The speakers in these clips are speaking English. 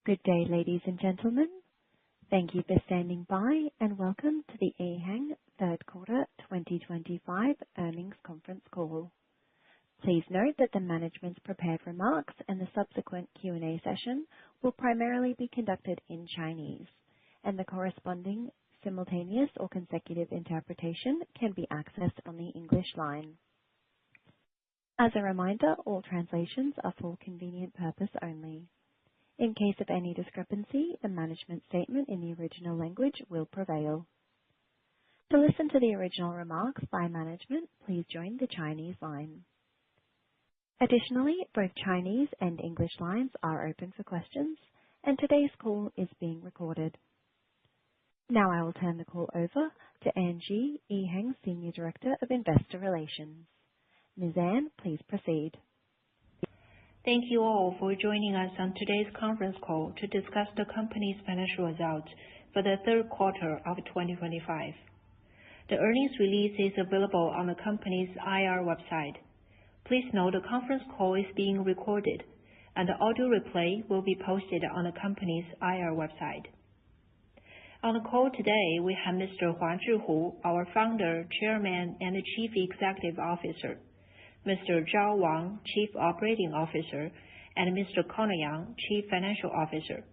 Good day, ladies and gentlemen. Thank you for standing by, and welcome to the EHang third quarter 2025 earnings conference call. Please note that the management's prepared remarks and the subsequent Q&A session will primarily be conducted in Chinese, and the corresponding simultaneous or consecutive interpretation can be accessed on the English line. As a reminder, all translations are for convenient purpose only. In case of any discrepancy, the management statement in the original language will prevail. To listen to the original remarks by management, please join the Chinese line. Additionally, both Chinese and English lines are open for questions, and today's call is being recorded. Now I will turn the call over to Angie, EHang Senior Director of Investor Relations. Ms. Anne, please proceed. Thank you all for joining us on today's conference call to discuss the company's financial results for the third quarter of 2025. The earnings release is available on the company's IR website. Please note the conference call is being recorded, and the audio replay will be posted on the company's IR website. On the call today, we have Mr. Huazhihu, our Founder, Chairman, and Chief Executive Officer, Mr. Zhao Wang, Chief Operating Officer, and Mr. Conor Yang, Chief Financial Officer.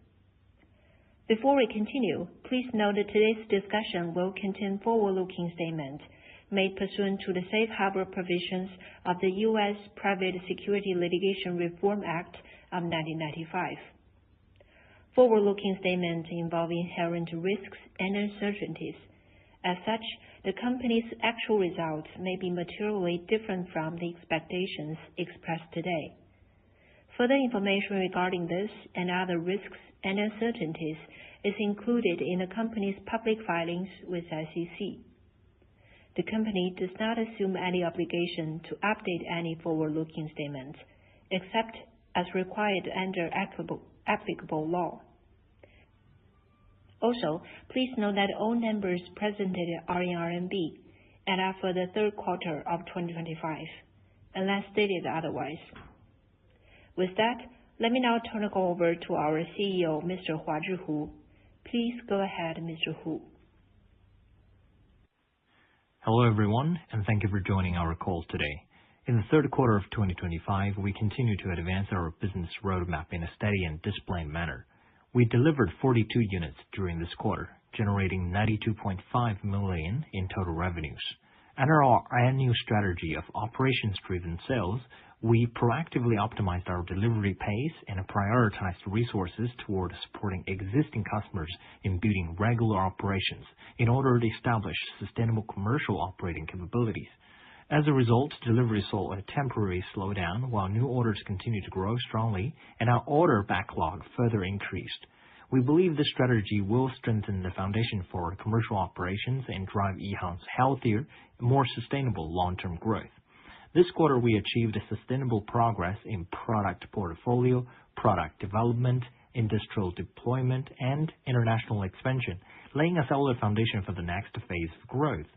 Before we continue, please note that today's discussion will contain forward-looking statements made pursuant to the Safe Harbor provisions of the U.S. Private Securities Litigation Reform Act of 1995. Forward-looking statements involve inherent risks and uncertainties. As such, the company's actual results may be materially different from the expectations expressed today. Further information regarding this and other risks and uncertainties is included in the company's public filings with SEC. The company does not assume any obligation to update any forward-looking statements, except as required under applicable law. Also, please note that all numbers presented are in RMB and are for the third quarter of 2025, unless stated otherwise. With that, let me now turn the call over to our CEO, Mr. Huazhihu. Please go ahead, Mr. Hu. Hello everyone, and thank you for joining our call today. In the third quarter of 2025, we continue to advance our business roadmap in a steady and disciplined manner. We delivered 42 units during this quarter, generating 92.5 million in total revenues. Under our annual strategy of operations-driven sales, we proactively optimized our delivery pace and prioritized resources toward supporting existing customers in building regular operations in order to establish sustainable commercial operating capabilities. As a result, delivery saw a temporary slowdown while new orders continued to grow strongly and our order backlog further increased. We believe this strategy will strengthen the foundation for commercial operations and drive EHang's healthier, more sustainable long-term growth. This quarter, we achieved a sustainable progress in product portfolio, product development, industrial deployment, and international expansion, laying a solid foundation for the next phase of growth.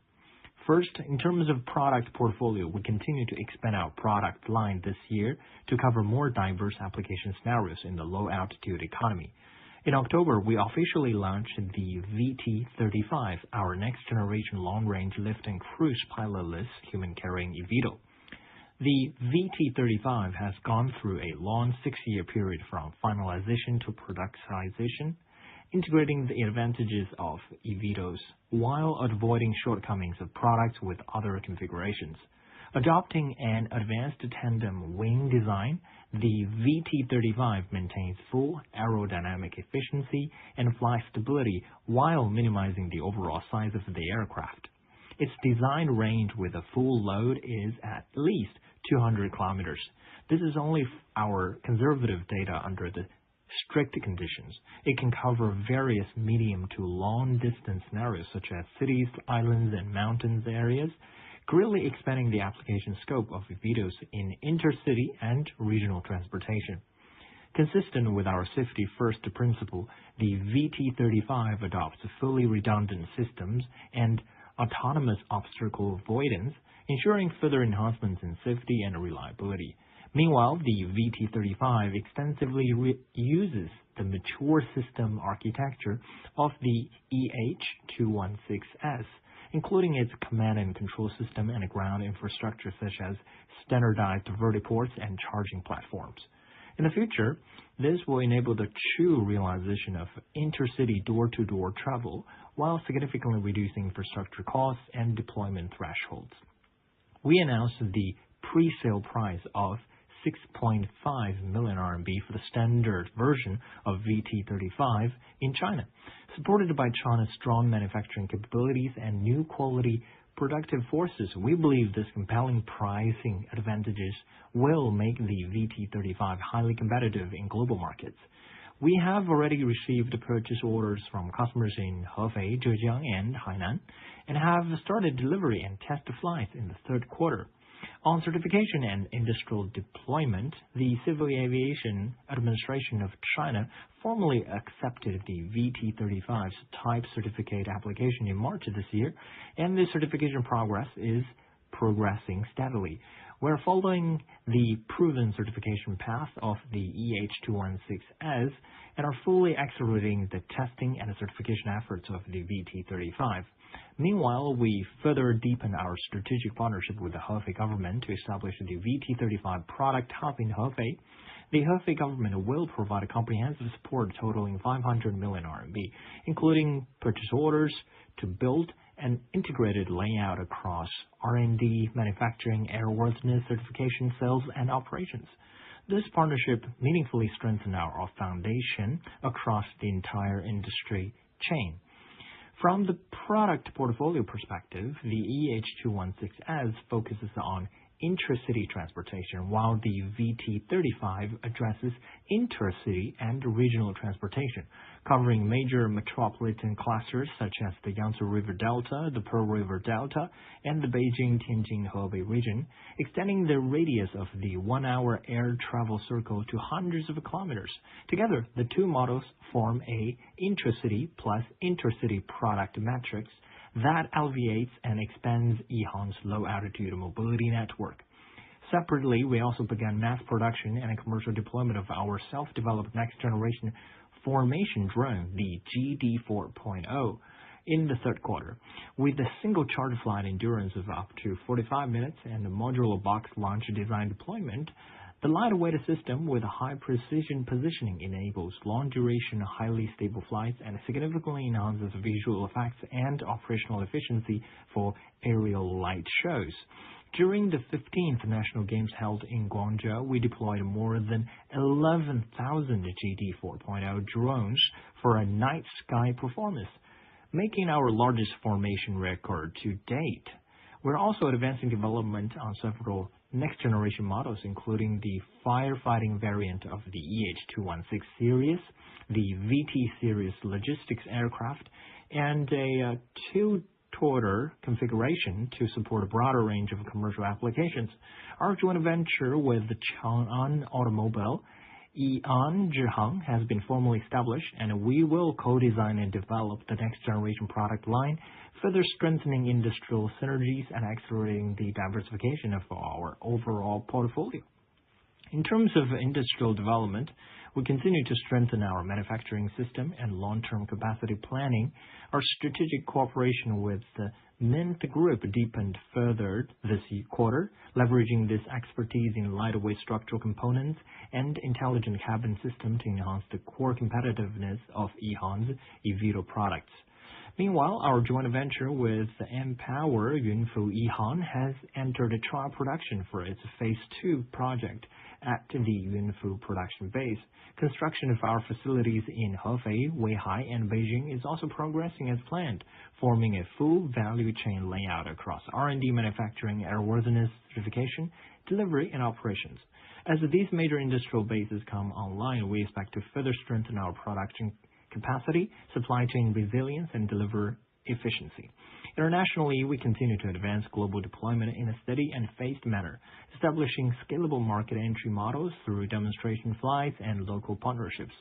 First, in terms of product portfolio, we continue to expand our product line this year to cover more diverse application scenarios in the low-altitude economy. In October, we officially launched the VT-35, our next-generation long-range lift and cruise pilotless human-carrying eVTOL. The VT-35 has gone through a long 6-year period from finalization to productization, integrating the advantages of eVTOLs while avoiding shortcomings of products with other configurations. Adopting an advanced tandem wing design, the VT-35 maintains full aerodynamic efficiency and flight stability while minimizing the overall size of the aircraft. Its design range with a full load is at least 200 kilometers. This is only our conservative data under the strict conditions. It can cover various medium to long distance scenarios such as cities, islands, and mountains areas, greatly expanding the application scope of eVTOLs in intercity and regional transportation. Consistent with our safety-first principle, the VT-35 adopts fully redundant systems and autonomous obstacle avoidance, ensuring further enhancements in safety and reliability. Meanwhile, the VT35 extensively uses the mature system architecture of the EH216S, including its command and control system and ground infrastructure such as standardized vertiports and charging platforms. In the future, this will enable the true realization of intercity door-to-door travel while significantly reducing infrastructure costs and deployment thresholds. We announced the pre-sale price of 6.5 million RMB for the standard version of VT35 in China. Supported by China's strong manufacturing capabilities and new quality productive forces, we believe this compelling pricing advantages will make the VT35 highly competitive in global markets. We have already received purchase orders from customers in Hefei, Zhejiang, and Hainan, and have started delivery and test flights in the third quarter. On certification and industrial deployment, the Civil Aviation Administration of China formally accepted the VT35's type certificate application in March of this year, and the certification progress is progressing steadily. We're following the proven certification path of the EH216S and are fully accelerating the testing and certification efforts of the VT35. Meanwhile, we further deepen our strategic partnership with the Hefei government to establish the VT35 product hub in Hefei. The Hefei government will provide a comprehensive support totaling 500 million RMB, including purchase orders to build an integrated layout across R&D, manufacturing, airworthiness, certification, sales, and operations. This partnership meaningfully strengthens our foundation across the entire industry chain. From the product portfolio perspective, the EH216S focuses on intracity transportation, while the VT35 addresses intercity and regional transportation, covering major metropolitan clusters such as the Yangtze River Delta, the Pearl River Delta, and the Beijing-Tianjin-Hebei region, extending the radius of the 1-hour air travel circle to hundreds of kilometers. Together, the two models form a intracity plus intercity product matrix that alleviates and expands EHang's low-altitude mobility network. Separately, we also began mass production and commercial deployment of our self-developed next-generation formation drone, the GD4.0, in the third quarter. With a single charge flight endurance of up to 45 minutes and a modular box launch design deployment, the lightweight system with high precision positioning enables long-duration, highly stable flights and significantly enhances visual effects and operational efficiency for aerial light shows. During the 15th National Games held in Guangzhou, we deployed more than 11,000 GD4.0 drones for a night sky performance, making our largest formation record to date. We're also advancing development on several next-generation models, including the firefighting variant of the EH216 series, the VT series logistics aircraft, and a two-torter configuration to support a broader range of commercial applications. Our joint venture with the Chang'an Automobile, EHang, has been formally established, and we will co-design and develop the next-generation product line, further strengthening industrial synergies and accelerating the diversification of our overall portfolio. In terms of industrial development, we continue to strengthen our manufacturing system and long-term capacity planning. Our strategic cooperation with the Mint Group deepened further this quarter, leveraging this expertise in lightweight structural components and intelligent cabin system to enhance the core competitiveness of EHang's eVTOL products. Meanwhile, our joint venture with Empower Yunfu EHang has entered trial production for its Phase 2 project at the Yunfu production base. Construction of our facilities in Hefei, Weihai, and Beijing is also progressing as planned, forming a full value chain layout across R&D, manufacturing, airworthiness, certification, delivery, and operations. As these major industrial bases come online, we expect to further strengthen our production capacity, supply chain resilience, and deliver efficiency. Internationally, we continue to advance global deployment in a steady and phased manner, establishing scalable market entry models through demonstration flights and local partnerships.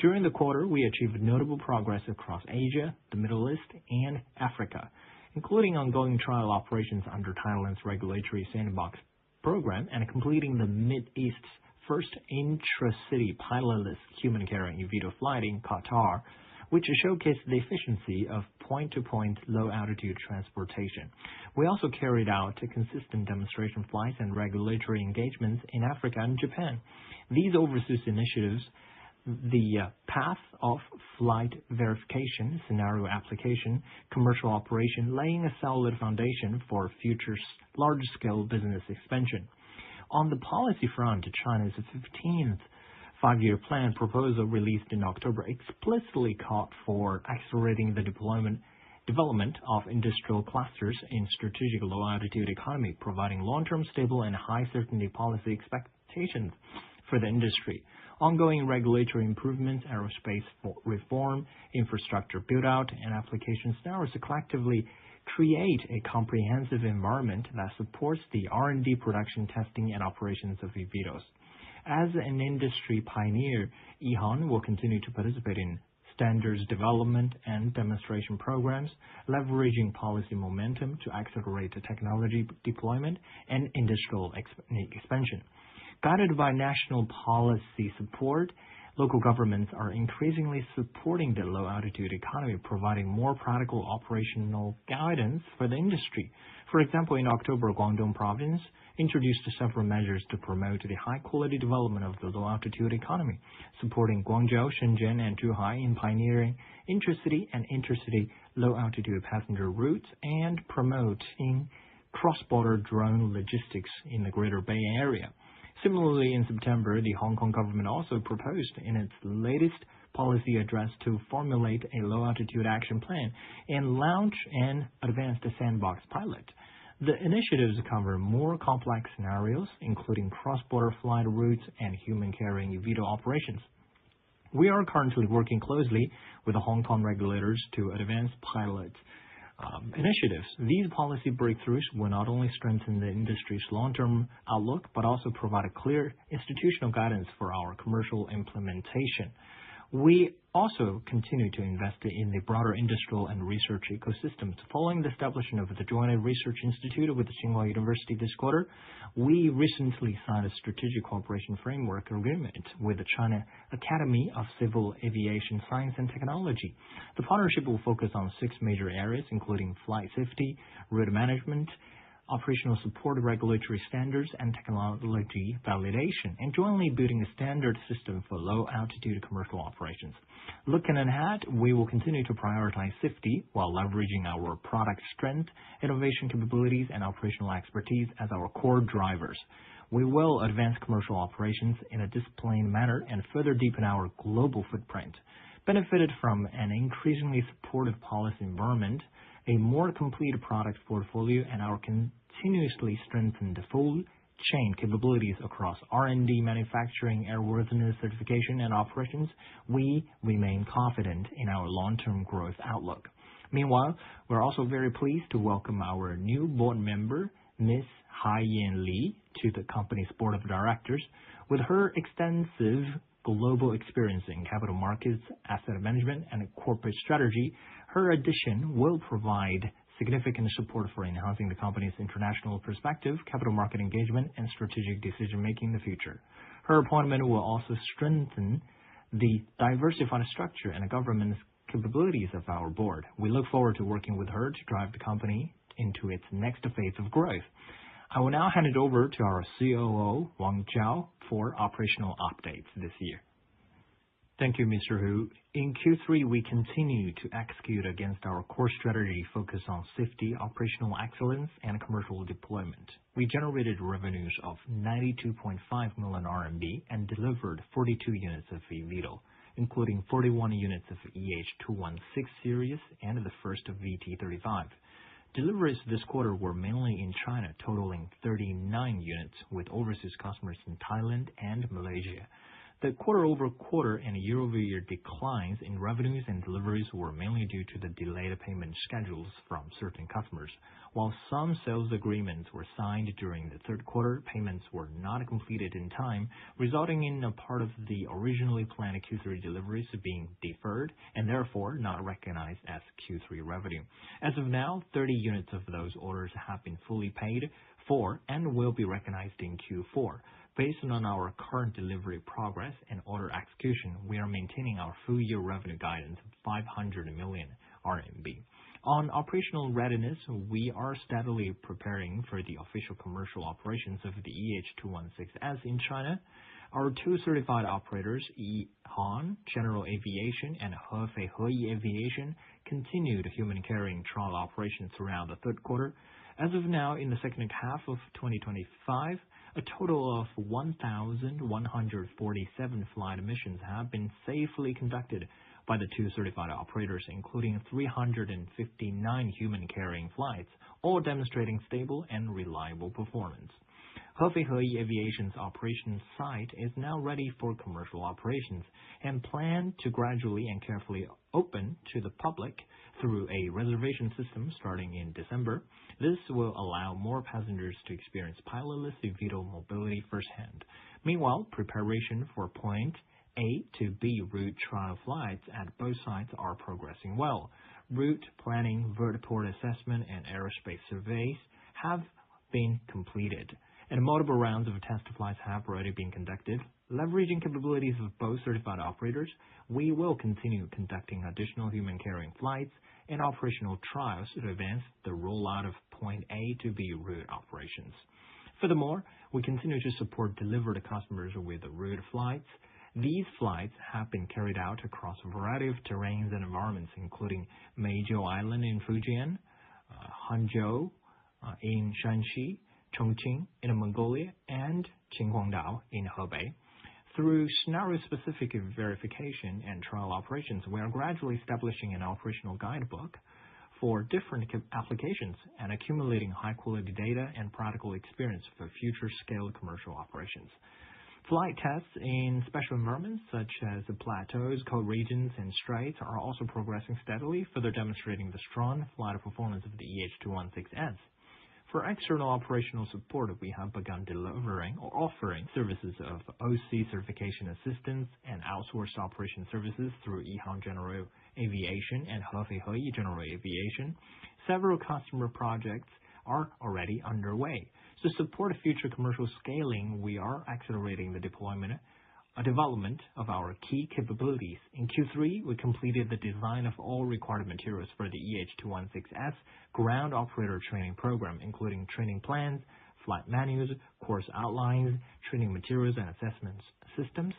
During the quarter, we achieved notable progress across Asia, the Middle East, and Africa, including ongoing trial operations under Thailand's regulatory sandbox program and completing the Mid-East's first intra-city pilotless human-carrying eVTOL flight in Qatar, which showcased the efficiency of point-to-point low-altitude transportation. We also carried out consistent demonstration flights and regulatory engagements in Africa and Japan. These overseas initiatives, the path of flight verification, scenario application, commercial operation, laying a solid foundation for future large-scale business expansion. On the policy front, China's 15th five-year plan proposal released in October explicitly called for accelerating the development of industrial clusters in strategic low-altitude economy, providing long-term stable and high-certainty policy expectations for the industry. Ongoing regulatory improvements, aerospace reform, infrastructure build-out, and application scenarios collectively create a comprehensive environment that supports the R&D, production, testing, and operations of eVTOLs. As an industry pioneer, EHang will continue to participate in standards development and demonstration programs, leveraging policy momentum to accelerate technology deployment and industrial expansion. Guided by national policy support, local governments are increasingly supporting the low-altitude economy, providing more practical operational guidance for the industry. For example, in October, Guangdong Province introduced several measures to promote the high-quality development of the low-altitude economy, supporting Guangzhou, Shenzhen, and Zhuhai in pioneering intracity and intercity low-altitude passenger routes and promoting cross-border drone logistics in the Greater Bay Area. Similarly, in September, the Hong Kong government also proposed in its latest policy address to formulate a low-altitude action plan and launch an advanced sandbox pilot. The initiatives cover more complex scenarios, including cross-border flight routes and human-carrying eVTOL operations. We are currently working closely with the Hong Kong regulators to advance pilot initiatives. These policy breakthroughs will not only strengthen the industry's long-term outlook, but also provide a clear institutional guidance for our commercial implementation. We also continue to invest in the broader industrial and research ecosystems. Following the establishment of the Joint Research Institute with Tsinghua University this quarter, we recently signed a strategic cooperation framework agreement with the China Academy of Civil Aviation Science and Technology. The partnership will focus on 6 major areas, including flight safety, route management, operational support, regulatory standards, and technology validation, and jointly building a standard system for low-altitude commercial operations. Looking ahead, we will continue to prioritize safety while leveraging our product strength, innovation capabilities, and operational expertise as our core drivers. We will advance commercial operations in a disciplined manner and further deepen our global footprint. Benefited from an increasingly supportive policy environment, a more complete product portfolio, and our continuously strengthened full chain capabilities across R&D, manufacturing, airworthiness certification, and operations, we remain confident in our long-term growth outlook. Meanwhile, we're also very pleased to welcome our new board member, Ms. Haiyan Li, to the company's board of directors. With her extensive global experience in capital markets, asset management, and corporate strategy, her addition will provide significant support for enhancing the company's international perspective, capital market engagement, and strategic decision-making in the future. Her appointment will also strengthen the diversified structure and governance capabilities of our board. We look forward to working with her to drive the company into its next phase of growth. I will now hand it over to our COO, Wang Zhao, for operational updates this year. Thank you, Mr. Hu. In Q3, we continue to execute against our core strategy focused on safety, operational excellence, and commercial deployment. We generated revenues of 92.5 million RMB and delivered 42 units of eVTOL, including 41 units of EH216 series and the first of VT35. Deliveries this quarter were mainly in China, totaling 39 units, with overseas customers in Thailand and Malaysia. The quarter-over-quarter and year-over-year declines in revenues and deliveries were mainly due to the delayed payment schedules from certain customers. While some sales agreements were signed during the third quarter, payments were not completed in time, resulting in a part of the originally planned Q3 deliveries being deferred and therefore not recognized as Q3 revenue. As of now, 30 units of those orders have been fully paid, Q4 and will be recognized in Q4. Based on our current delivery progress and order execution, we are maintaining our full-year revenue guidance of 500 million RMB. On operational readiness, we are steadily preparing for the official commercial operations of the EH216S in China. Our two certified operators, EHang General Aviation and Hefei Heyi Aviation, continued human carrying trial operations throughout the third quarter. As of now, in the second half of 2025, a total of 1,147 flight missions have been safely conducted by the two certified operators, including 359 human carrying flights, all demonstrating stable and reliable performance. Hefei Heyi Aviation's operations site is now ready for commercial operations and plan to gradually and carefully open to the public through a reservation system starting in December. This will allow more passengers to experience pilotless eVTOL mobility firsthand. Meanwhile, preparation for point A to B route trial flights at both sites are progressing well. Route planning, vertiport assessment, and aerospace surveys have been completed, and multiple rounds of test flights have already been conducted. Leveraging capabilities of both certified operators, we will continue conducting additional human carrying flights and operational trials to advance the rollout of point A to B route operations. Furthermore, we continue to support delivered customers with route flights. These flights have been carried out across a variety of terrains and environments, including Meizhou Island in Fujian, Hangzhou in Shanxi, Chongqing in Mongolia, and Qinhuangdao in Hebei. Through scenario-specific verification and trial operations, we are gradually establishing an operational guidebook for different applications and accumulating high-quality data and practical experience for future scaled commercial operations. Flight tests in special environments such as plateaus, cold regions, and straits are also progressing steadily, further demonstrating the strong flight performance of the EH216S. For external operational support, we have begun delivering or offering services of OC certification assistance and outsourced operation services through EHang General Aviation and Hefei Heyi General Aviation. Several customer projects are already underway. To support future commercial scaling, we are accelerating the development of our key capabilities. In Q3, we completed the design of all required materials for the EH216S ground operator training program, including training plans, flight manuals, course outlines, training materials, and assessment systems.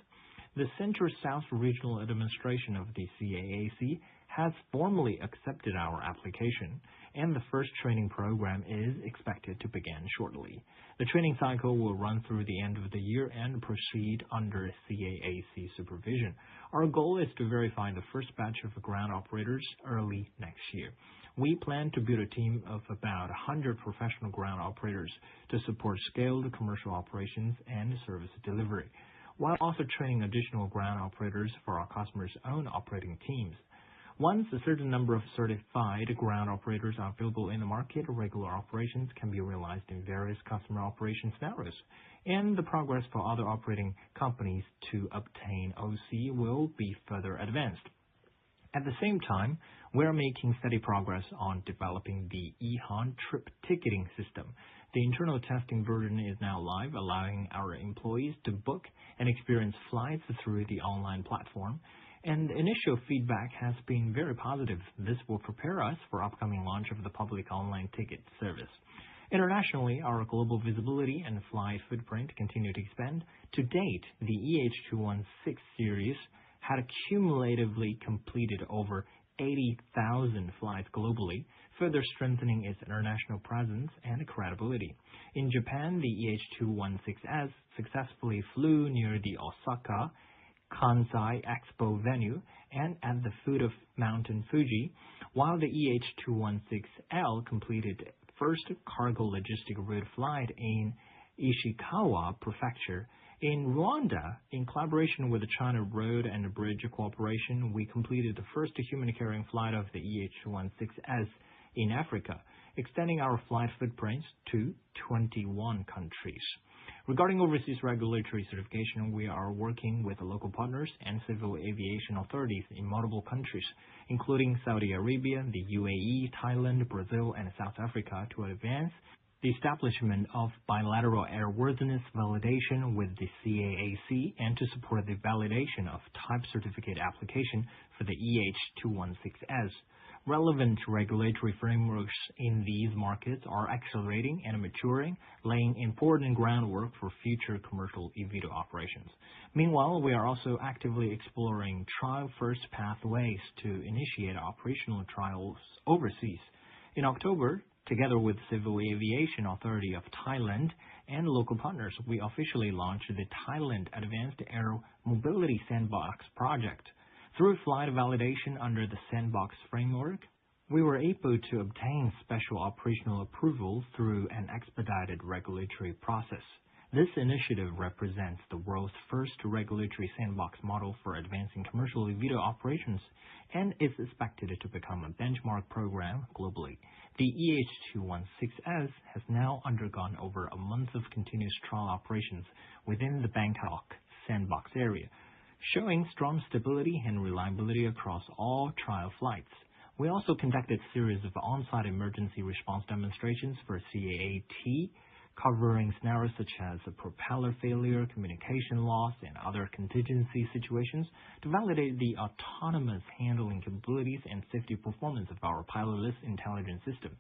The Central-South Regional Administration of the CAAC has formally accepted our application, and the first training program is expected to begin shortly. The training cycle will run through the end of the year and proceed under CAAC supervision. Our goal is to verify the first batch of ground operators early next year. We plan to build a team of about 100 professional ground operators to support scaled commercial operations and service delivery, while also training additional ground operators for our customers' own operating teams. Once a certain number of certified ground operators are available in the market, regular operations can be realized in various customer operation scenarios, and the progress for other operating companies to obtain OC will be further advanced. At the same time, we are making steady progress on developing the EHang trip ticketing system. The internal testing version is now live, allowing our employees to book and experience flights through the online platform, and initial feedback has been very positive. This will prepare us for upcoming launch of the public online ticket service. Internationally, our global visibility and flight footprint continue to expand. To date, the EH216 series had cumulatively completed over 80,000 flights globally, further strengthening its international presence and credibility. In Japan, the EH216S successfully flew near the Osaka Kansai Expo venue and at the foot of Mountain Fuji, while the EH216L completed first cargo logistic route flight in Ishikawa Prefecture. In Rwanda, in collaboration with the China Road and Bridge Corporation, we completed the first human-carrying flight of the EH216S in Africa, extending our flight footprints to 21 countries. Regarding overseas regulatory certification, we are working with local partners and civil aviation authorities in multiple countries, including Saudi Arabia, the UAE, Thailand, Brazil, and South Africa, to advance the establishment of bilateral airworthiness validation with the CAAC, and to support the validation of type certificate application for the EH216S. Relevant regulatory frameworks in these markets are accelerating and maturing, laying important groundwork for future commercial eVTOL operations. Meanwhile, we are also actively exploring trial-first pathways to initiate operational trials overseas. In October, together with Civil Aviation Authority of Thailand and local partners, we officially launched the Thailand Advanced Air Mobility Sandbox project. Through flight validation under the Sandbox framework, we were able to obtain special operational approval through an expedited regulatory process. This initiative represents the world's first regulatory sandbox model for advancing commercial eVTOL operations and is expected to become a benchmark program globally. The EH216S has now undergone over a month of continuous trial operations within the Bangkok sandbox area, showing strong stability and reliability across all trial flights. We also conducted a series of on-site emergency response demonstrations for CAAT, covering scenarios such as a propeller failure, communication loss, and other contingency situations to validate the autonomous handling capabilities and safety performance of our pilotless intelligence system.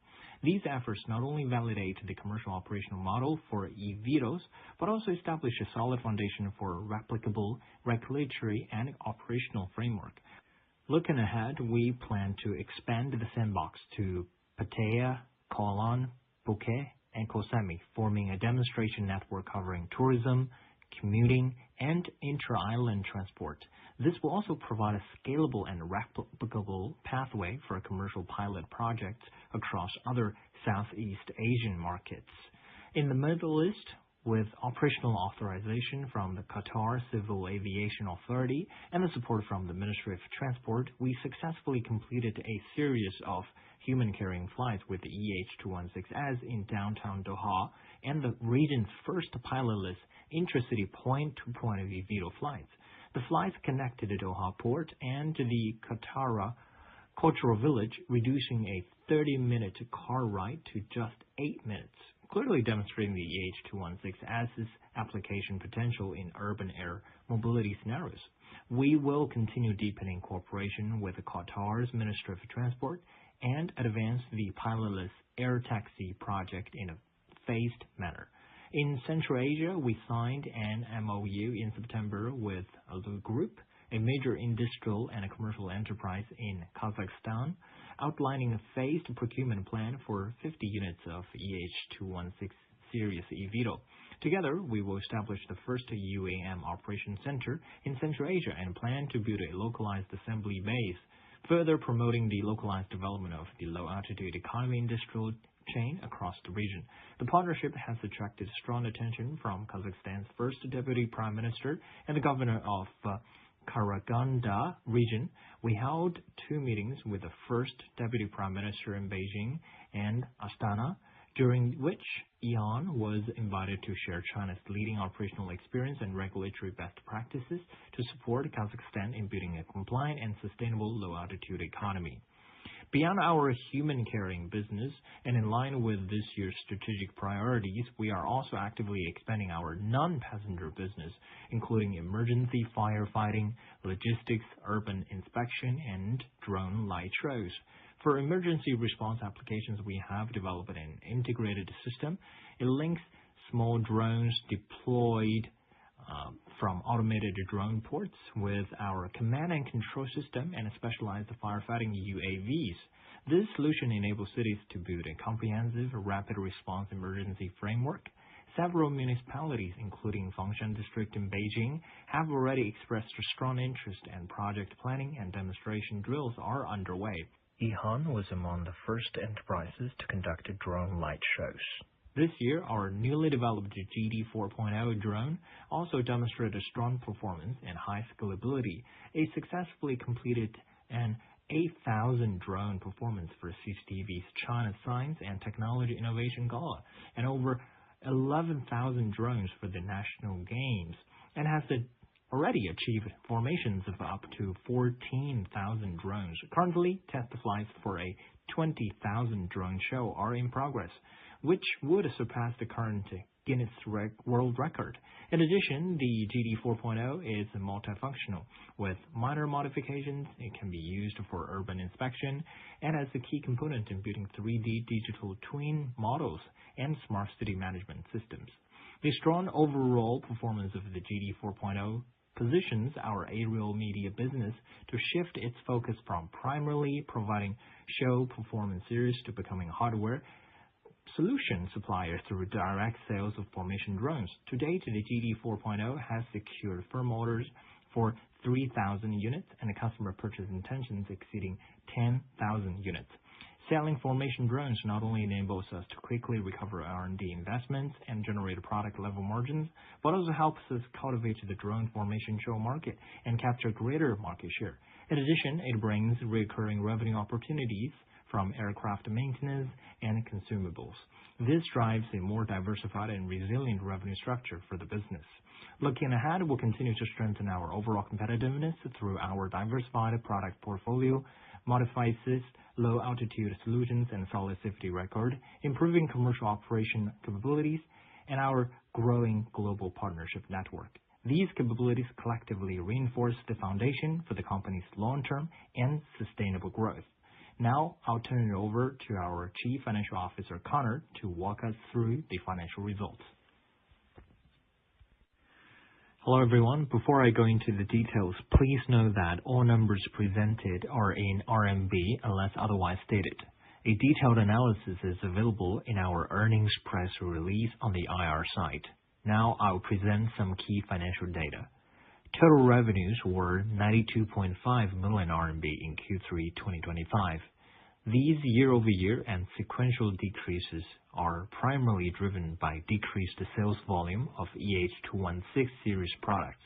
These efforts not only validate the commercial operational model for eVTOLs, but also establish a solid foundation for replicable regulatory and operational framework. Looking ahead, we plan to expand the sandbox to Pattaya, Koh Lan, Phuket, and Koh Samui, forming a demonstration network covering tourism, commuting, and intra-island transport. This will also provide a scalable and replicable pathway for commercial pilot projects across other Southeast Asian markets. In the Middle East, with operational authorization from the Qatar Civil Aviation Authority and the support from the Ministry of Transport, we successfully completed a series of human-carrying flights with the EH216S in downtown Doha and the region's first pilotless intracity point-to-point eVTOL flights. The flights connected the Doha port and the Qatar Cultural Village, reducing a 30-minute car ride to just 8 minutes, clearly demonstrating the EH216S's application potential in urban air mobility scenarios. We will continue deepening cooperation with Qatar's Ministry of Transport and advance the pilotless air taxi project in a phased manner. In Central Asia, we signed an MOU in September with Alu Group, a major industrial and commercial enterprise in Kazakhstan, outlining a phased procurement plan for 50 units of EH216 series eVTOL. Together, we will establish the first UAM operation center in Central Asia and plan to build a localized assembly base, further promoting the localized development of the low-altitude economy industrial chain across the region. The partnership has attracted strong attention from Kazakhstan's first Deputy Prime Minister and the Governor of Karaganda region. We held 2 meetings with the first Deputy Prime Minister in Beijing and Astana, during which EHang was invited to share China's leading operational experience and regulatory best practices to support Kazakhstan in building a compliant and sustainable low-altitude economy. Beyond our human-carrying business and in line with this year's strategic priorities, we are also actively expanding our non-passenger business, including emergency firefighting, logistics, urban inspection, and drone light shows. For emergency response applications, we have developed an integrated system. It links small drones deployed from automated drone ports with our command and control system and specialized firefighting UAVs. This solution enables cities to build a comprehensive rapid response emergency framework. Several municipalities, including Fengshan District in Beijing, have already expressed a strong interest, and project planning and demonstration drills are underway. EHang was among the first enterprises to conduct drone light shows. This year, our newly developed GD 4.0 drone also demonstrated strong performance and high scalability. It successfully completed an 8,000 drone performance for CCTV's China Science and Technology Innovation Gala and over 11,000 drones for the National Games, and has already achieved formations of up to 14,000 drones. Currently, test flights for a 20,000 drone show are in progress. which would surpass the current Guinness World Record. In addition, the GD 4.0 is multifunctional. With minor modifications, it can be used for urban inspection and as a key component in building 3D digital twin models and smart city management systems. The strong overall performance of the GD 4.0 positions our aerial media business to shift its focus from primarily providing show performance series to becoming hardware solution supplier through direct sales of formation drones. To date, the GD 4.0 has secured firm orders for 3,000 units and customer purchase intentions exceeding 10,000 units. Selling formation drones not only enables us to quickly recover R&D investments and generate product-level margins, but also helps us cultivate the drone formation show market and capture greater market share. In addition, it brings recurring revenue opportunities from aircraft maintenance and consumables. This drives a more diversified and resilient revenue structure for the business. Looking ahead, we'll continue to strengthen our overall competitiveness through our diversified product portfolio, modified low-altitude solutions and solid safety record, improving commercial operation capabilities, and our growing global partnership network. These capabilities collectively reinforce the foundation for the company's long-term and sustainable growth. Now, I'll turn it over to our Chief Financial Officer, Connor, to walk us through the financial results. Hello, everyone. Before I go into the details, please know that all numbers presented are in RMB unless otherwise stated. A detailed analysis is available in our earnings press release on the IR site. Now, I'll present some key financial data. Total revenues were 92.5 million RMB in Q3 2025. These year-over-year and sequential decreases are primarily driven by decreased sales volume of EH216 series products.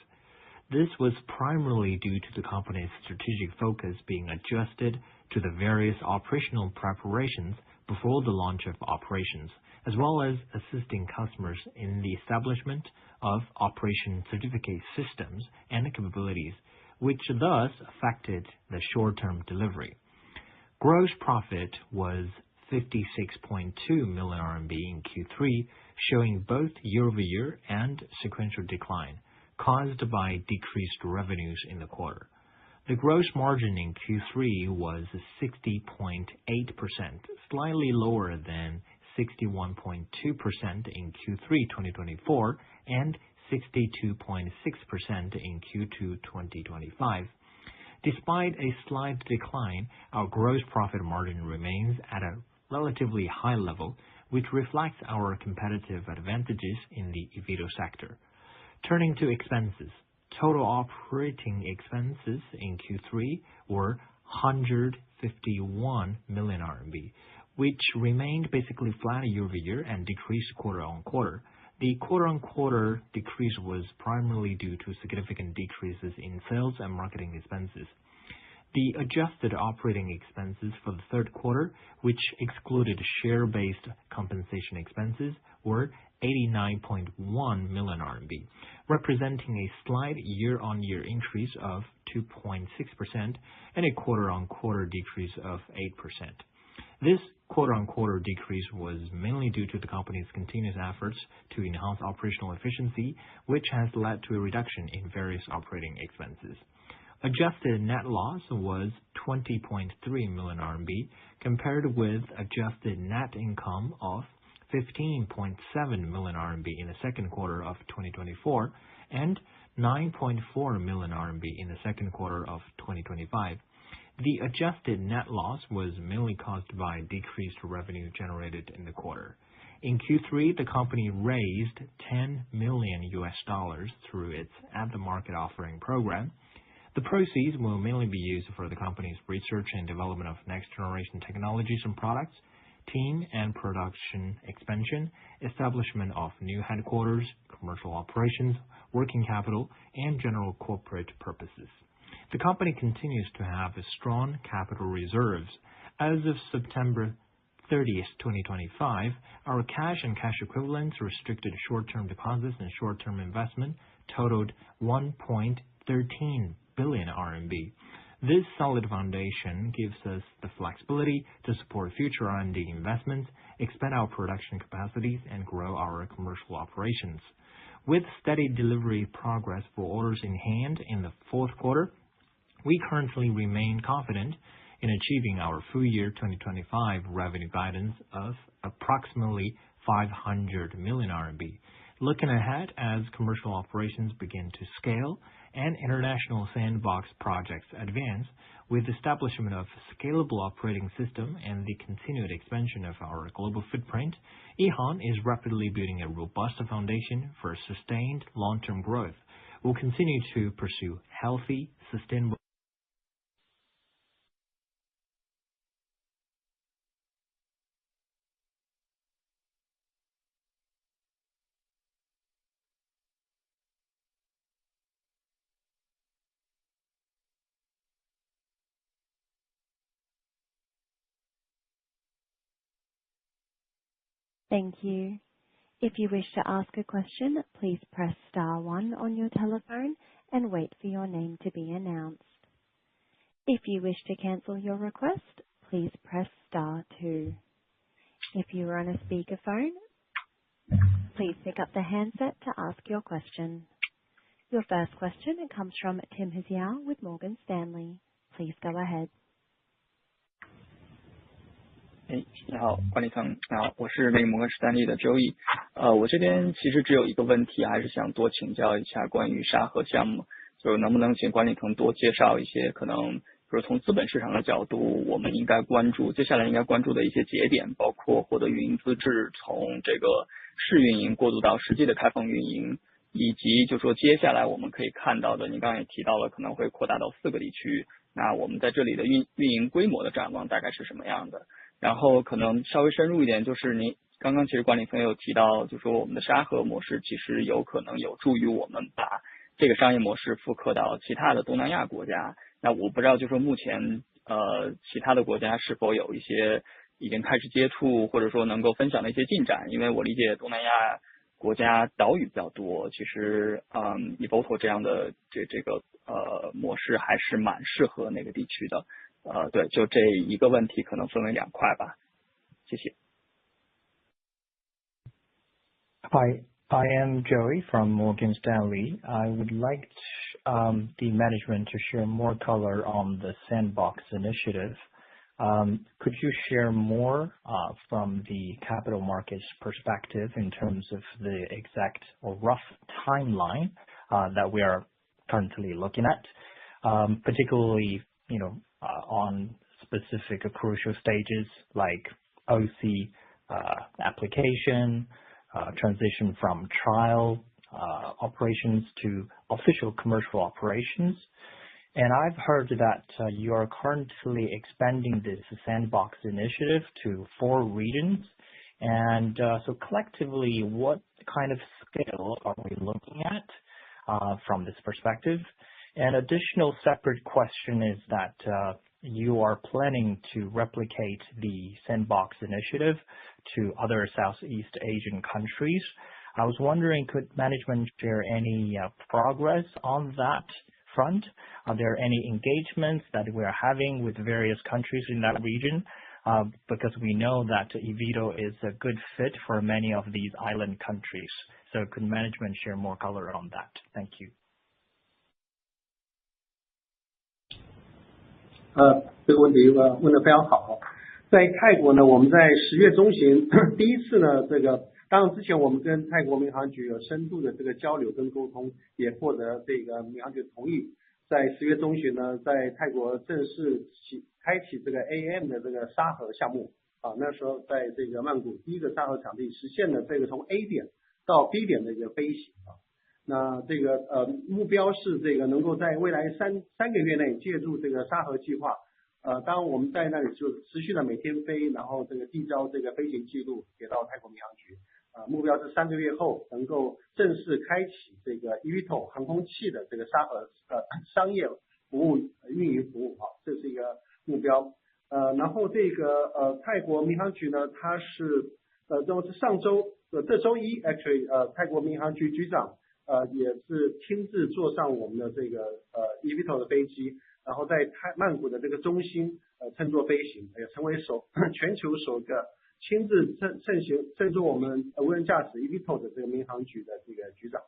This was primarily due to the company's strategic focus being adjusted to the various operational preparations before the launch of operations, as well as assisting customers in the establishment of operation certificate systems and capabilities, which thus affected the short-term delivery. Gross profit was 56.2 million RMB in Q3, showing both year-over-year and sequential decline, caused by decreased revenues in the quarter. The gross margin in Q3 was 60.8%, slightly lower than 61.2% in Q3 2024 and 62.6% in Q2 2025. Despite a slight decline, our gross profit margin remains at a relatively high level, which reflects our competitive advantages in the eVTOL sector. Turning to expenses, total operating expenses in Q3 were 151 million RMB, which remained basically flat year-over-year and decreased quarter-on-quarter. The quarter-on-quarter decrease was primarily due to significant decreases in sales and marketing expenses. The adjusted operating expenses for the third quarter, which excluded share-based compensation expenses, were 89.1 million RMB, representing a slight year-on-year increase of 2.6% and a quarter-on-quarter decrease of 8%. This quarter-on-quarter decrease was mainly due to the company's continuous efforts to enhance operational efficiency, which has led to a reduction in various operating expenses. Adjusted net loss was 20.3 million RMB, compared with adjusted net income of 15.7 million RMB in the second quarter of 2024 and 9.4 million RMB in the second quarter of 2025. The adjusted net loss was mainly caused by decreased revenue generated in the quarter. In Q3, the company raised $10 million through its at-the-market offering program. The proceeds will mainly be used for the company's research and development of next-generation technologies and products, team and production expansion, establishment of new headquarters, commercial operations, working capital, and general corporate purposes. The company continues to have strong capital reserves. As of September 30th, 2025, our cash and cash equivalents, restricted short-term deposits, and short-term investment totaled 1.13 billion RMB. This solid foundation gives us the flexibility to support future R&D investments, expand our production capacities, and grow our commercial operations. With steady delivery progress for orders in hand in the fourth quarter, we currently remain confident in achieving our full year 2025 revenue guidance of approximately 500 million RMB. Looking ahead, as commercial operations begin to scale and international sandbox projects advance, with establishment of a scalable operating system and the continued expansion of our global footprint, EHang is rapidly building a robust foundation for sustained long-term growth. We'll continue to pursue healthy, sustainable. Thank you. If you wish to ask a question, please press star one on your telephone and wait for your name to be announced. If you wish to cancel your request, please press star two. If you are on a speakerphone, please pick up the handset to ask your question. Your first question comes from Tim Hsiao with Morgan Stanley. Please go ahead. 你好，管理层，我是摩根士丹利的 Joey。我这边其实只有一个问题，还是想多请教一下关于沙盒项目，就能不能请管理层多介绍一些可能，比如从资本市场的角度，我们应该关注接下来应该关注的一些节点，包括获得运营资质，从这个试运营过渡到实际的开放运营，以及就说接下来我们可以看到的，您刚才也提到了可能会扩大到4个地区，那我们在这里的运营规模的展望大概是什么样的？然后可能稍微深入一点，就是您刚刚其实管理层有提到，就说我们的沙盒模式其实有可能有助于我们把这个商业模式复刻到其他的东南亚国家。那我不知道，就说目前其他的国家是否有一些已经开始接触，或者说能够分享的一些进展？因为我理解东南亚国家岛屿比较多，其实eVTOL 这样的这个模式还是蛮适合那个地区的。对，就这一个问题可能分为2块吧，谢谢。Hi, I am Joey from Morgan Stanley. I would like the management to share more color on the Sandbox initiative. Could you share more from the capital markets perspective in terms of the exact or rough timeline that we are currently looking at, particularly, on specific crucial stages like OC application, transition from trial operations to official commercial operations. And I've heard that you are currently expanding this Sandbox initiative to 4 regions. And so collectively, what kind of scale are we looking at from this perspective? An additional separate question is that you are planning to replicate the Sandbox initiative to other Southeast Asian countries. I was wondering, could management share any progress on that front? Are there any engagements that we are having with various countries in that region? Because we know that eVTOL is a good fit for many of these island countries. So could management share more color on that? Thank you. 这个问题问得非常好。在泰国呢，我们在10月中旬第一次呢，当然之前我们跟泰国民航局有深度的这个交流跟沟通，也获得这个民航局同意，在10月中旬呢，在泰国正式开启这个 AM 的这个沙盒项目那时候在这个曼谷第一个沙盒场地实现了这个从 A 点到 B 点的一个飞行那这个目标是这个能够在未来三个月内借助这个沙盒计划当然我们在那里就持续的每天飞，然后这个递交这个飞行记录给到泰国民航局目标是3个月后能够正式开启这个 eVTOL 航空器的这个沙盒商业服务运营服务这是一个目标然后这个泰国民航局呢，它是这周一 actually 泰国民航局局长也是亲自坐上我们的这个eVTOL 的飞机然后在曼谷的这个中心乘坐飞行，也成为全球首个亲自乘坐我们无人驾驶 eVTOL 的这个民航局的这个局长。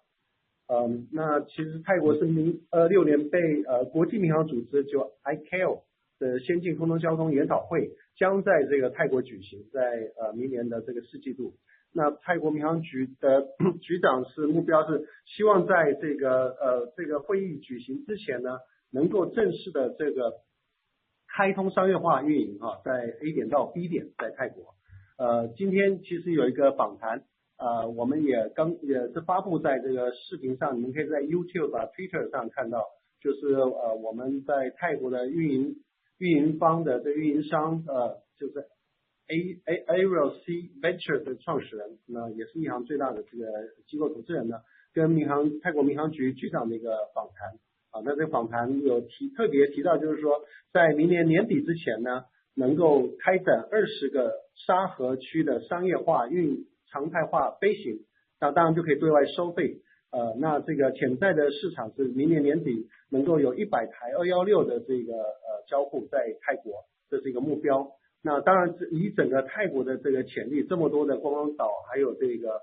那其实泰国是2026年被国际民航组织就 ICAO 的先进空中交通研讨会将在这个泰国举行，在明年的这个4季度。那泰国民航局的局长目标是希望在这个会议举行之前呢，能够正式的这个开通商业化运营在 A 点到 B 点在泰国。今天其实有一个访谈，我们也是发布在这个视频上，你们可以在 YouTube Twitter 上看到，就是我们在泰国的运营方的这个运营商就是 Aerial Sea Venture 的创始人，那也是EHang最大的这个机构投资人呢，跟泰国民航局局长的一个访谈。那这个访谈有特别提到，就是说在明年年底之前呢，能够开展20个沙河区的商业化常态化飞行，那当然就可以对外收费。那这个潜在的市场是明年年底能够有100台216的这个交付在泰国，这是一个目标。那当然以整个泰国的这个潜力，这么多的观光岛，还有这个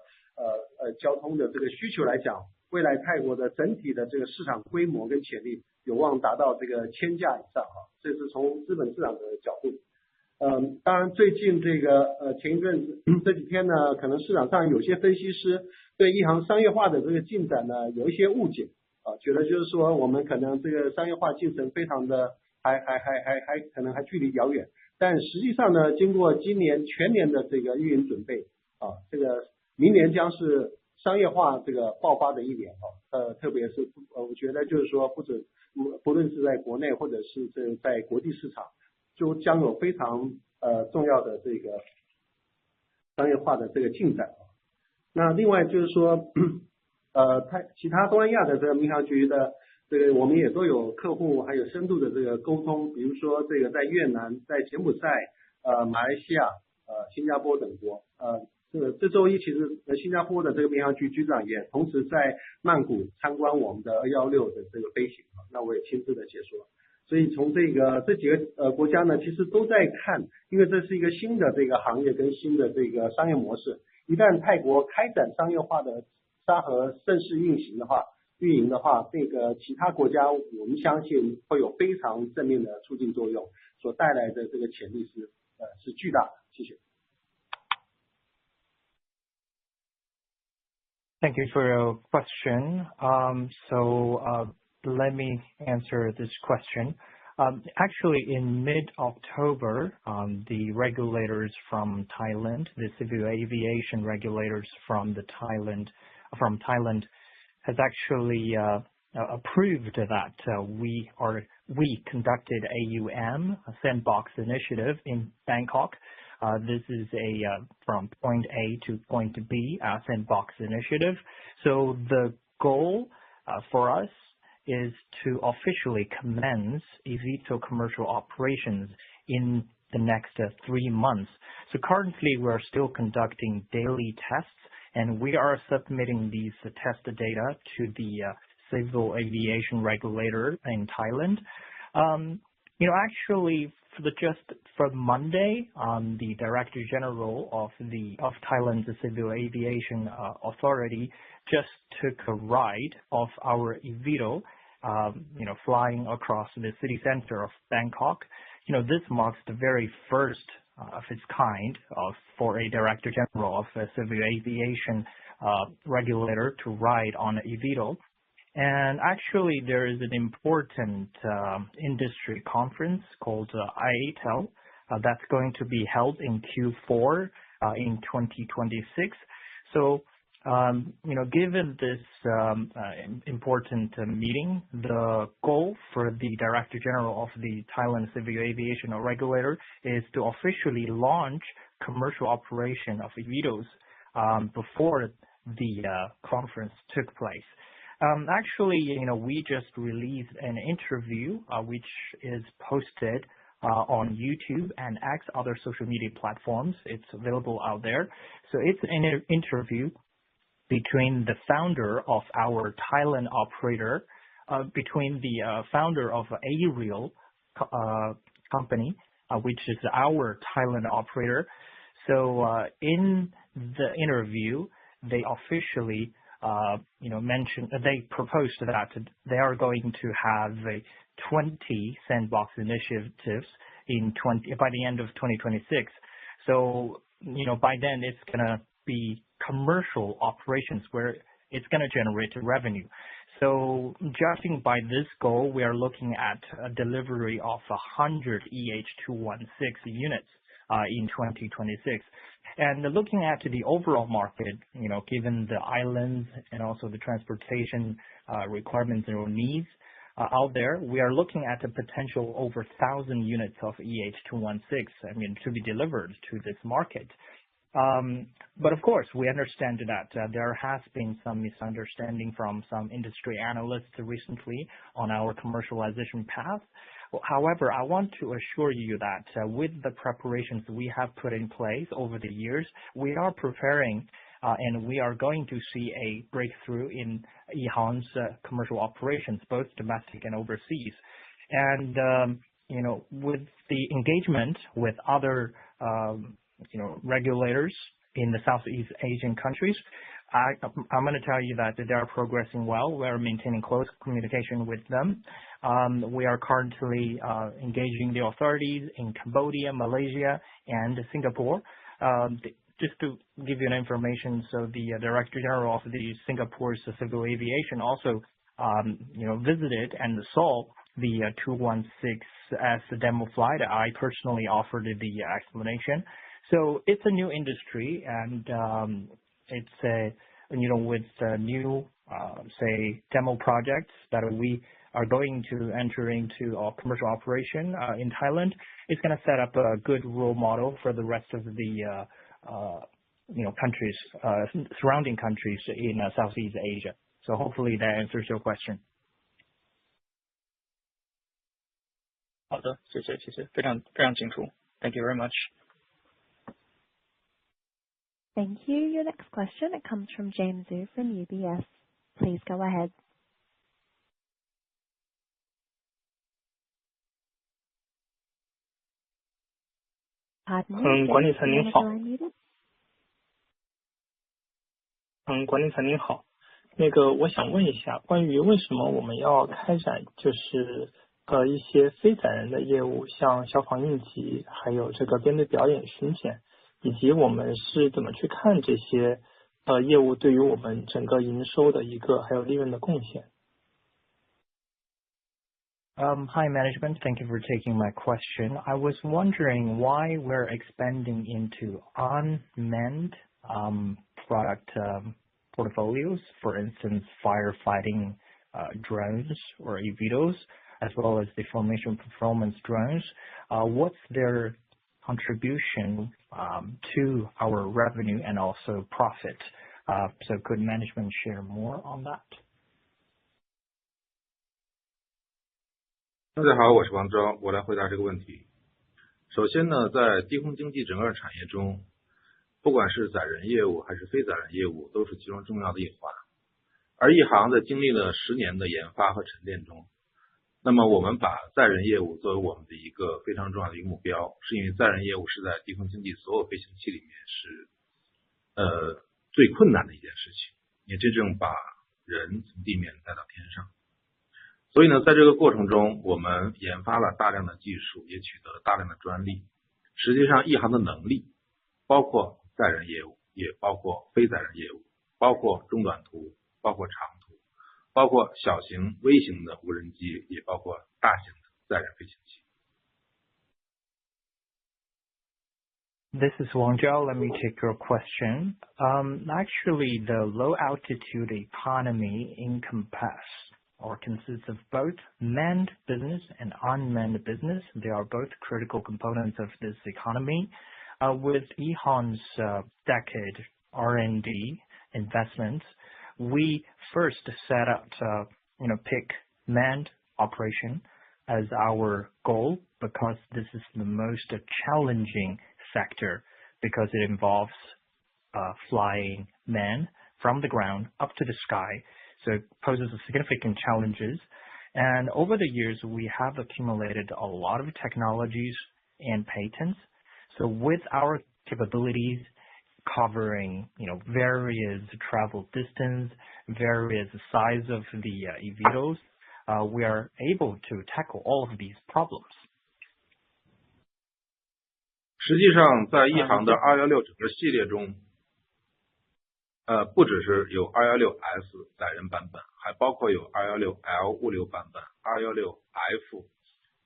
交通的这个需求来讲，未来泰国的整体的这个市场规模跟潜力有望达到这个1000架以上这是从资本市场的角度。当然最近这个前一阵子这几天呢，可能市场上有些分析师对EHang商业化的这个进展呢有一些误解觉得就是说我们可能这个商业化进程非常的还可能还距离遥远，但实际上呢，经过今年全年的这个运营准备这个明年将是商业化这个爆发的一年特别是我觉得就是说不论是在国内或者是在国际市场，就将有非常重要的这个商业化的这个进展。那另外就是说其他东南亚的这个民航局的这个我们也都有客户还有深度的这个沟通，比如说这个在越南、在柬埔寨、马来西亚、新加坡等国。这周一其实新加坡的这个民航局局长也同时在曼谷参观我们的216的这个飞行，那我也亲自的解说。所以从这几个国家呢，其实都在看，因为这是一个新的这个行业跟新的这个商业模式。一旦泰国开展商业化的沙盒正式运营的话，这个其他国家我们相信会有非常正面的促进作用，所带来的这个潜力是巨大的。谢谢。Thank you for your question. Let me answer this question. Actually, in mid-October, the regulators from Thailand, the civil aviation regulators from Thailand, has actually approved that we conducted AUM, a sandbox initiative in Bangkok. This is a from point A to point B sandbox initiative. So the goal for us is to officially commence eVTOL commercial operations in the next 3 months. So currently we're still conducting daily tests, and we are submitting these test data to the civil aviation regulator in Thailand. Actually, for Monday, the Director General of Thailand's Civil Aviation Authority just took a ride of our eVTOL, flying across the city center of Bangkok. This marks the very first of its kind for a Director General of a civil aviation regulator to ride on an eVTOL. And actually, there is an important industry conference called IATEL that's going to be held in Q4 in 2026. So, given this important meeting, the goal for the Director General of the Thailand Civil Aviation Regulator is to officially launch commercial operation of eVTOLs before the conference took place. Actually, we just released an interview which is posted on YouTube and X, other social media platforms. It's available out there. So it's an interview between the founder of our Thailand operator, between the founder of Aerial company, which is our Thailand operator. So in the interview, they officially mentioned they proposed that they are going to have 20 sandbox initiatives by the end of 2026. So by then it's gonna be commercial operations where it's gonna generate revenue. So judging by this goal, we are looking at a delivery of 100 EH216 units in 2026. And looking at the overall market, given the islands and also the transportation requirements and needs out there, we are looking at a potential over 1,000 units of EH216, to be delivered to this market. But of course, we understand that there has been some misunderstanding from some industry analysts recently on our commercialization path. However, I want to assure you that with the preparations we have put in place over the years, we are preparing and we are going to see a breakthrough in EHang's commercial operations, both domestic and overseas. And, with the engagement with other regulators in the Southeast Asian countries, I'm going to tell you that they are progressing well. We are maintaining close communication with them. We are currently engaging the authorities in Cambodia, Malaysia, and Singapore. Just to give you an information, so the Director General of the Singapore's Civil Aviation also, visited and saw the 216S demo flight. I personally offered the explanation. So it's a new industry, and it's with new, demo projects that we are going to enter into our commercial operation in Thailand. It's going to set up a good role model for the rest of the countries, surrounding countries in Southeast Asia. So hopefully that answers your question. 好的，谢谢，非常非常清楚。Thank you very much. Thank you. Your next question, it comes from James Zhu from UBS. Please go ahead. Pardon me, 管理层您好。 line muted? 管理层您好，我想问一下，关于为什么我们要开展一些非载人的业务，像消防应急，还有这个编队表演巡检，以及我们是怎么去看这些业务对于我们整个营收的一个还有利润的贡献。 Hi, management. Thank you for taking my question. I was wondering why we're expanding into unmanned product portfolios, for instance, firefighting drones or eVTOLs, as well as the formation performance drones. What's their contribution to our revenue and also profit? So could management share more on that? 大家好，我是王钊，我来回答这个问题。首先呢，在低空经济整个产业中，不管是载人业务还是非载人业务，都是其中重要的一环。而EHang在经历了10年的研发和沉淀中，那么我们把载人业务作为我们的一个非常重要的一个目标，是因为载人业务是在低空经济所有飞行器里面是最困难的一件事情，也真正把人从地面带到天上。所以呢，在这个过程中，我们研发了大量的技术，也取得了大量的专利。实际上，EHang的能力包括载人业务，也包括非载人业务，包括中短途，包括长途，包括小型、微型的无人机，也包括大型的载人飞行器。 This is Wang Zhao. Let me take your question. Actually, the low altitude economy consists of both manned business and unmanned business. They are both critical components of this economy. With EHang's decade R&D investments, we first set out to pick manned operation as our goal because this is the most challenging sector because it involves flying men from the ground up to the sky. So it poses significant challenges. And over the years, we have accumulated a lot of technologies and patents. So with our capabilities covering, various travel distance, various size of the eVTOLs, we are able to tackle all of these problems. 实际上，在一航的216整个系列中，不只是有216S 载人版本，还包括有216L 物流版本、216F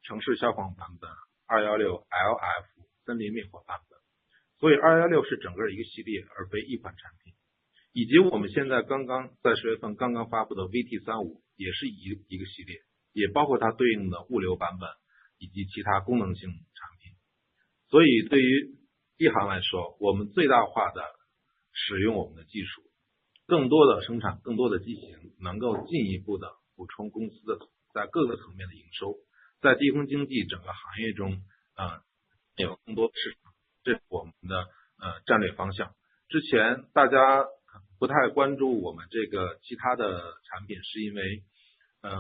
城市消防版本、216LF 森林灭火版本。所以216是整个一个系列，而非一款产品。以及我们现在刚刚在10月份刚刚发布的 VT35 也是一个系列，也包括它对应的物流版本以及其他功能性产品。所以对于一航来说，我们最大化的使用我们的技术，更多的生产更多的机型，能够进一步的补充公司的在各个层面的营收，在低空经济整个行业中有更多的市场，这是我们的战略方向。之前大家不太关注我们这个其他的产品，是因为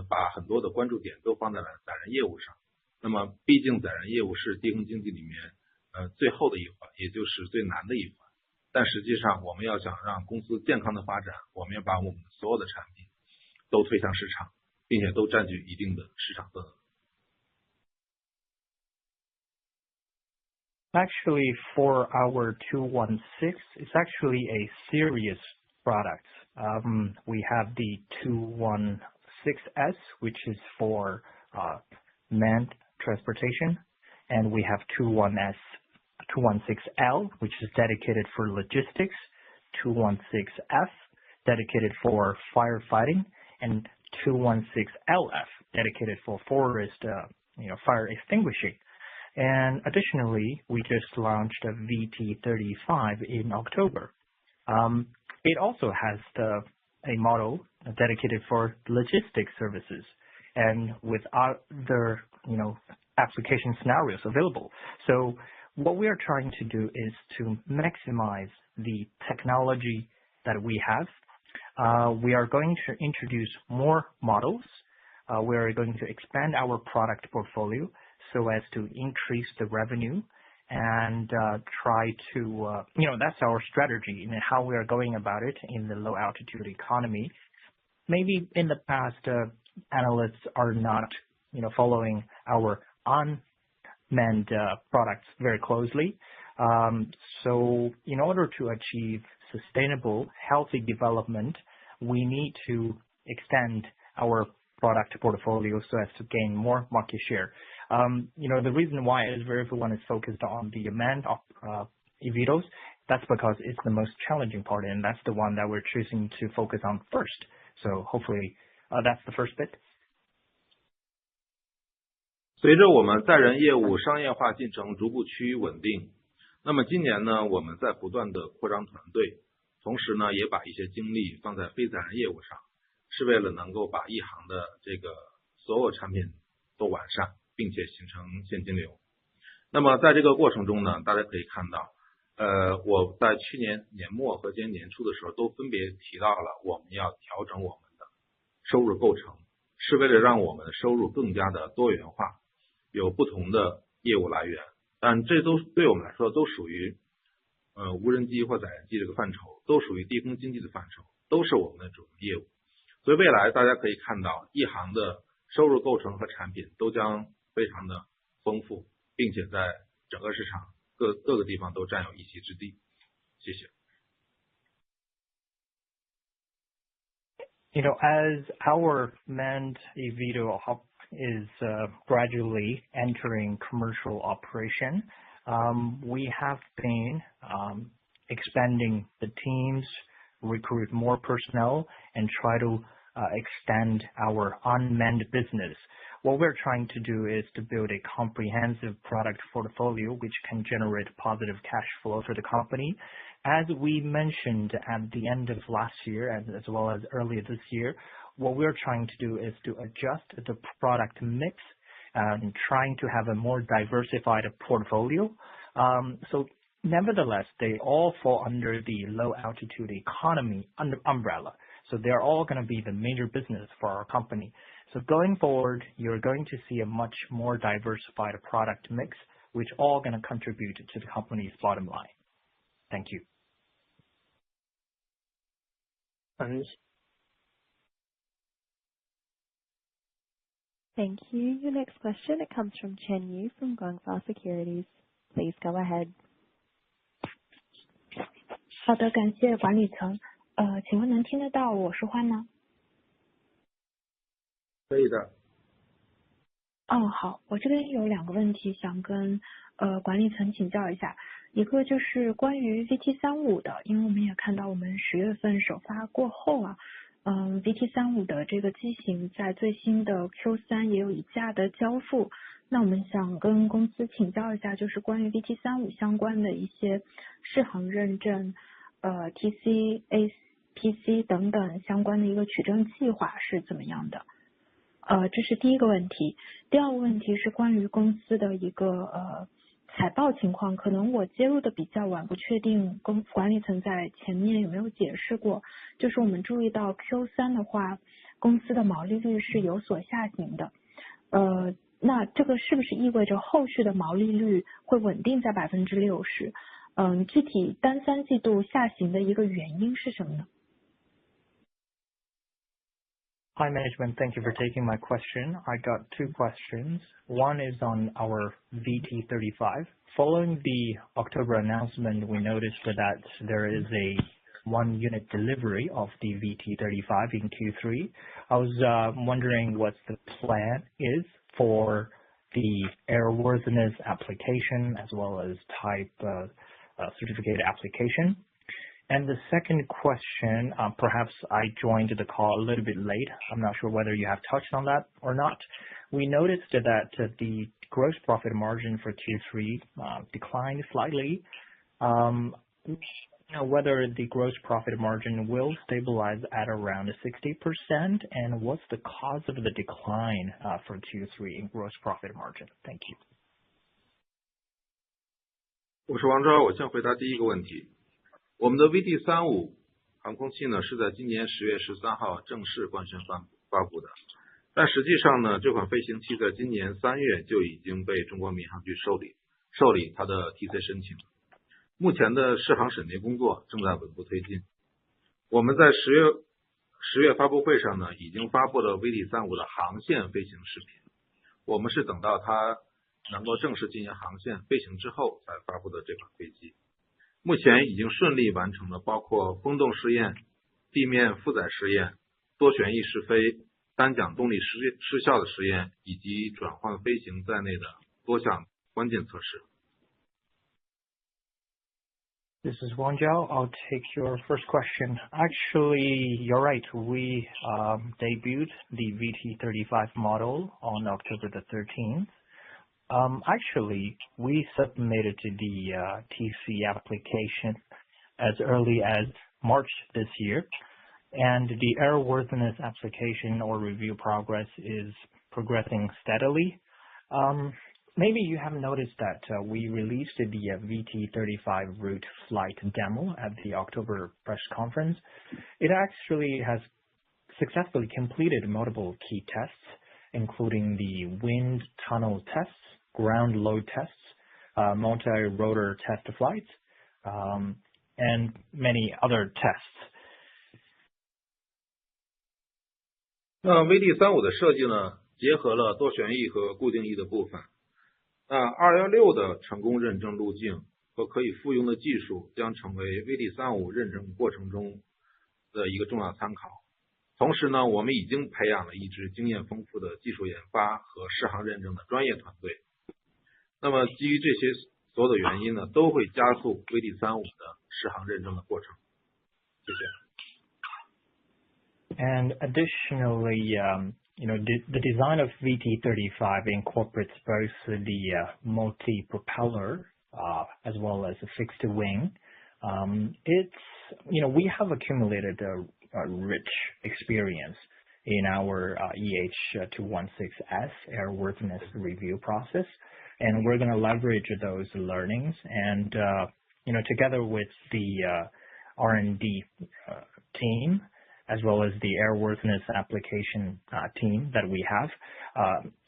把很多的关注点都放在了载人业务上。那么毕竟载人业务是低空经济里面最后的一环，也就是最难的一环。但实际上我们要想让公司健康的发展，我们要把我们所有的产品都推向市场，并且都占据一定的市场份额。Actually, for our 216, it's actually a serious product. We have the 216S, which is for manned transportation, and we have 216L, which is dedicated for logistics, 216F, dedicated for firefighting, and 216LF, dedicated for forest, fire extinguishing. And additionally, we just launched a VT35 in October. It also has a model dedicated for logistics services and with other, application scenarios available. So what we are trying to do is to maximize the technology that we have. We are going to introduce more models. We are going to expand our product portfolio so as to increase the revenue and try to, that's our strategy and how we are going about it in the low altitude economy. Maybe in the past, analysts are not, following our unmanned products very closely. So in order to achieve sustainable, healthy development, we need to extend our product portfolio so as to gain more market share. The reason why is everyone is focused on the manned eVTOLs. That's because it's the most challenging part, and that's the one that we're choosing to focus on first. So hopefully, that's the first bit. 随着我们载人业务商业化进程逐步趋于稳定，那么今年呢，我们在不断的扩张团队，同时呢，也把一些精力放在非载人业务上，是为了能够把一航的这个所有产品都完善，并且形成现金流。那么在这个过程中呢，大家可以看到，我在去年年末和今年年初的时候都分别提到了，我们要调整我们的收入构成，是为了让我们的收入更加的多元化，有不同的业务来源。但这都对我们来说都属于无人机或载人机这个范畴，都属于低空经济的范畴，都是我们的主营业务。所以未来大家可以看到，一航的收入构成和产品都将非常的丰富，并且在整个市场各个地方都占有一席之地。谢谢。As our manned eVTOL hub is gradually entering commercial operation, we have been expanding the teams, recruit more personnel, and try to extend our unmanned business. What we're trying to do is to build a comprehensive product portfolio which can generate positive cash flow for the company. As we mentioned at the end of last year and as well as earlier this year, what we're trying to do is to adjust the product mix and trying to have a more diversified portfolio. So nevertheless, they all fall under the low altitude economy umbrella. So they're all going to be the major business for our company. So going forward, you're going to see a much more diversified product mix, which all going to contribute to the company's bottom line. Thank you. Thank you. Your next question, it comes from Chen Yu from Guangfa Securities. Please go ahead. 好的，感谢管理层。请问能听得到我说话吗？可以的。好，我这边有2个问题想跟管理层请教一下，一个就是关于 VT35的，因为我们也看到我们10月份首发过后啊，VT35的这个机型在最新的 Q3 也有一架的交付，那我们想跟公司请教一下，就是关于 VT35 相关的一些适航认证、TC、APC 等等相关的一个取证计划是怎么样的？这是第一个问题。第二个问题是关于公司的一个财报情况，可能我接入的比较晚，不确定管理层在前面有没有解释过。就是我们注意到 Q3 的话，公司的毛利率是有所下行的。那这个是不是意味着后续的毛利率会稳定在60%？具体单3季度下行的一个原因是什么呢？ Hi, management. Thank you for taking my question. I got 2 questions. One is on our VT35. Following the October announcement, we noticed that there is a 1 unit delivery of the VT35 in Q3. I was wondering what the plan is for the airworthiness application as well as type certificate application. And the second question, perhaps I joined the call a little bit late. I'm not sure whether you have touched on that or not. We noticed that the gross profit margin for Q3 declined slightly. Whether the gross profit margin will stabilize at around 60%, and what's the cause of the decline for Q3 in gross profit margin? Thank you. 我是王昭，我先回答第一个问题。我们的 VT35 航空器呢是在今年10月13号正式官宣发布的，但实际上呢，这款飞行器在今年3月就已经被中国民航局受理它的 TC 申请。目前的试航审定工作正在稳步推进。我们在10月发布会上呢，已经发布了 VT35 的航线飞行视频。我们是等到它能够正式进行航线飞行之后才发布的这款飞机。目前已经顺利完成了包括风洞试验、地面负载试验、多旋翼试飞、单桨动力失效的实验以及转换飞行在内的多项关键测试。This is Wang Zhao. I'll take your first question. Actually, you're right. We debuted the VT35 model on October the 13th. Actually, we submitted the TC application as early as March this year, and the airworthiness application or review progress is progressing steadily. Maybe you have noticed that we released the VT35 route flight demo at the October press conference. It actually has successfully completed multiple key tests, including the wind tunnel tests, ground load tests, multi-rotor test flights, and many other tests. VT35 的设计呢，结合了多旋翼和固定翼的部分。216的成功认证路径和可以复用的技术将成为 VT35 认证过程中的一个重要参考。同时呢，我们已经培养了一支经验丰富的技术研发和适航认证的专业团队。那么基于这些所有的原因呢，都会加速 VT35 的适航认证的过程。谢谢。And additionally, the design of VT35 incorporates both the multi-propeller as well as a fixed wing. We have accumulated a rich experience in our EH216S airworthiness review process, and we're going to leverage those learnings and, together with the R&D team, as well as the airworthiness application team that we have,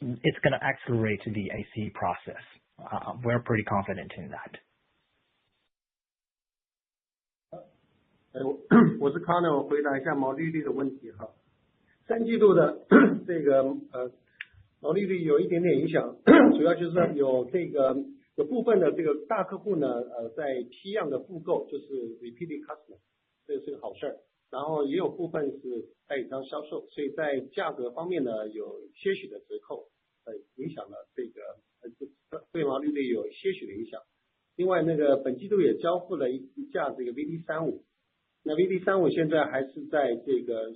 it's going to accelerate the ACE process. We're pretty confident in that. 我是 Connor， 我回答一下毛利率的问题哈。三季度的这个毛利率有一点点影响，主要就是有部分的这个大客户呢，在批样的复购，就是 repeated customer， 这是个好事儿。然后也有部分是代理商销售，所以在价格方面呢有些许的折扣，影响了这个对毛利率有些许的影响。另外本季度也交付了一架这个 VD35， 那 VD35 现在还是在这个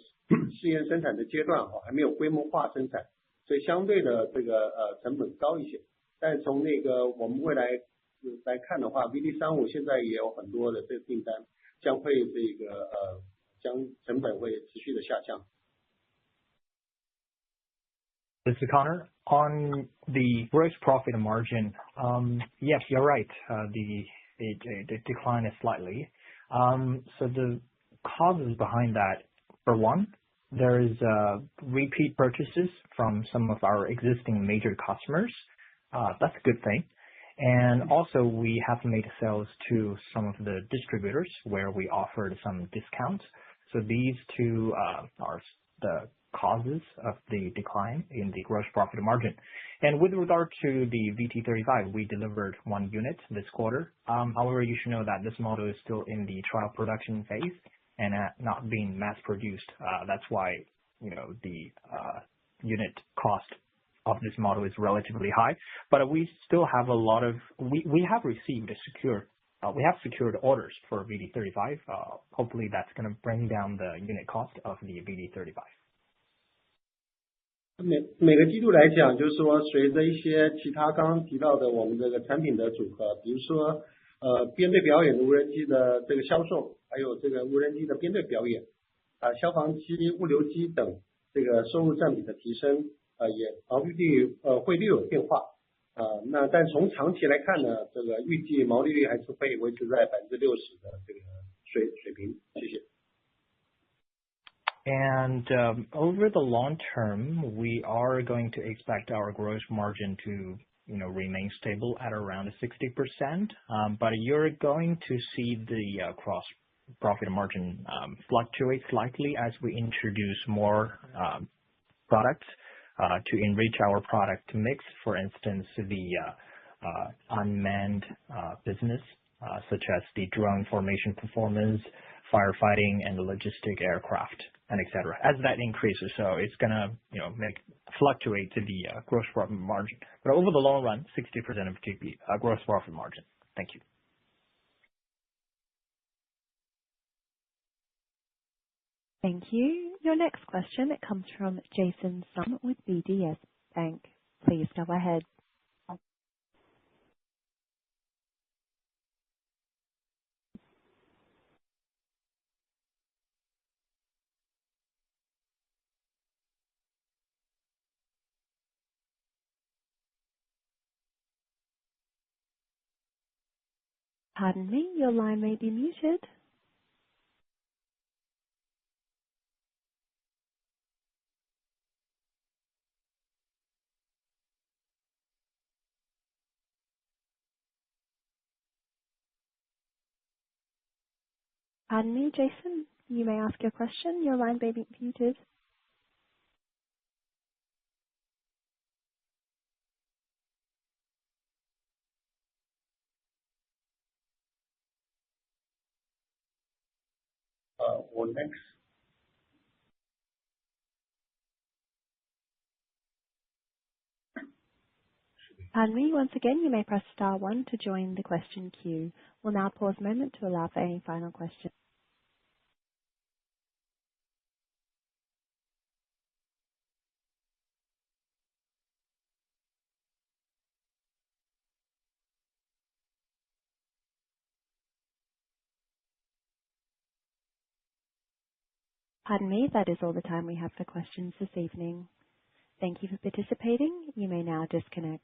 试验生产的阶段，还没有规模化生产，所以相对的这个成本高一些。但从我们未来来看的话 ，VD35 现在也有很多的这个订单，将会将成本会持续的下降。This is Connor. On the gross profit margin, yes, you're right. The decline is slightly. So the causes behind that, for one, there is repeat purchases from some of our existing major customers. That's a good thing. And also we have made sales to some of the distributors where we offered some discounts. So these two are the causes of the decline in the gross profit margin. And with regard to the VT35, we delivered 1 unit this quarter. However, you should know that this model is still in the trial production phase and not being mass produced. That's why, the unit cost of this model is relatively high. But we still have a lot of, we have secured orders for VT35. Hopefully that's going to bring down the unit cost of the VT35. 每个季度来讲，就是说随着一些其他刚刚提到的我们这个产品的组合，比如说编队表演的无人机的这个销售，还有这个无人机的编队表演，消防机、物流机等这个收入占比的提升，也毛利率会略有变化。那但从长期来看呢，这个预计毛利率还是会维持在60%的这个水平。谢谢。And over the long term, we are going to expect our gross margin to, remain stable at around 60%. But you're going to see the gross profit margin fluctuate slightly as we introduce more products to enrich our product mix. For instance, the unmanned business, such as the drone formation performance, firefighting, and the logistic aircraft, and etc. As that increases, so it's gonna, fluctuate to the gross profit margin. But over the long run, 60% of GP gross profit margin. Thank you. Thank you. Your next question, it comes from Jason Sum with BDS Bank. Please go ahead. Pardon me, your line may be muted. Pardon me, Jason, you may ask your question. Your line may be muted. Next. Pardon me, once again, you may press star 1 to join the question queue. We'll now pause a moment to allow for any final questions. Pardon me, that is all the time we have for questions this evening. Thank you for participating. You may now disconnect.